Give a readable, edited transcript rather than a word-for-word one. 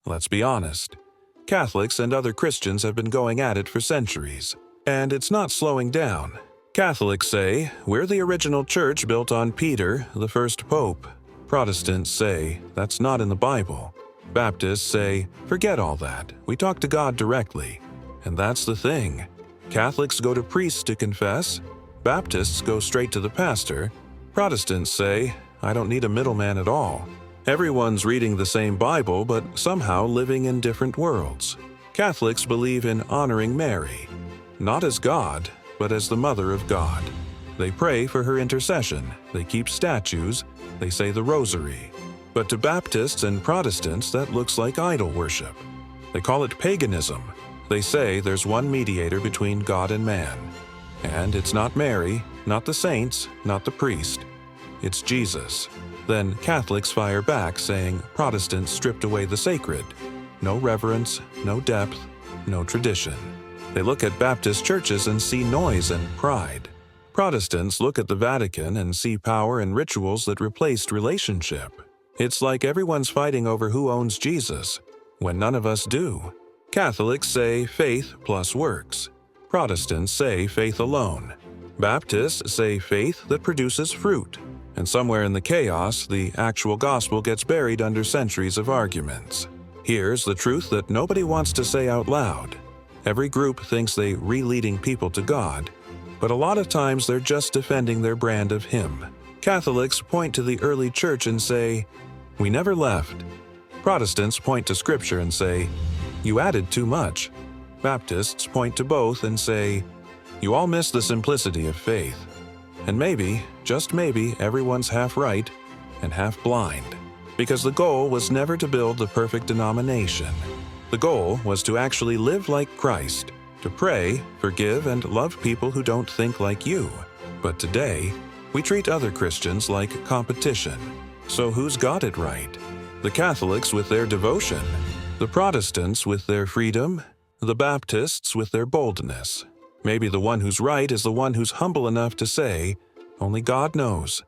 Let's be honest. Catholics and other Christians have been going at it for centuries, and it's not slowing down. Catholics say, we're the original church built on Peter, the first pope. Protestants say, that's not in the Bible. Baptists say, forget all that, we talk to God directly. And that's the thing. Catholics go to priests to confess. Baptists go straight to the pastor. Protestants say, I don't need a middleman at all. Everyone's reading the same Bible, but somehow living in different worlds. Catholics believe in honoring Mary, not as God, but as the Mother of God. They pray for her intercession, they keep statues, they say the Rosary. But to Baptists and Protestants, that looks like idol worship. They call it paganism. They say there's one mediator between God and man. And it's not Mary, not the saints, not the priest. It's Jesus. Then Catholics fire back, saying Protestants stripped away the sacred. No reverence, no depth, no tradition. They look at Baptist churches and see noise and pride. Protestants look at the Vatican and see power and rituals that replaced relationship. It's like everyone's fighting over who owns Jesus, when none of us do. Catholics say faith plus works. Protestants say faith alone. Baptists say faith that produces fruit. And somewhere in the chaos, the actual gospel gets buried under centuries of arguments. Here's the truth that nobody wants to say out loud. Every group thinks they're re-leading people to God, but a lot of times they're just defending their brand of Him. Catholics point to the early church and say, we never left. Protestants point to Scripture and say, you added too much. Baptists point to both and say, you all miss the simplicity of faith. And maybe, just maybe, everyone's half right and half blind. Because the goal was never to build the perfect denomination. The goal was to actually live like Christ, to pray, forgive, and love people who don't think like you. But today, we treat other Christians like competition. So who's got it right? The Catholics with their devotion, the Protestants with their freedom, the Baptists with their boldness. Maybe the one who's right is the one who's humble enough to say, only God knows.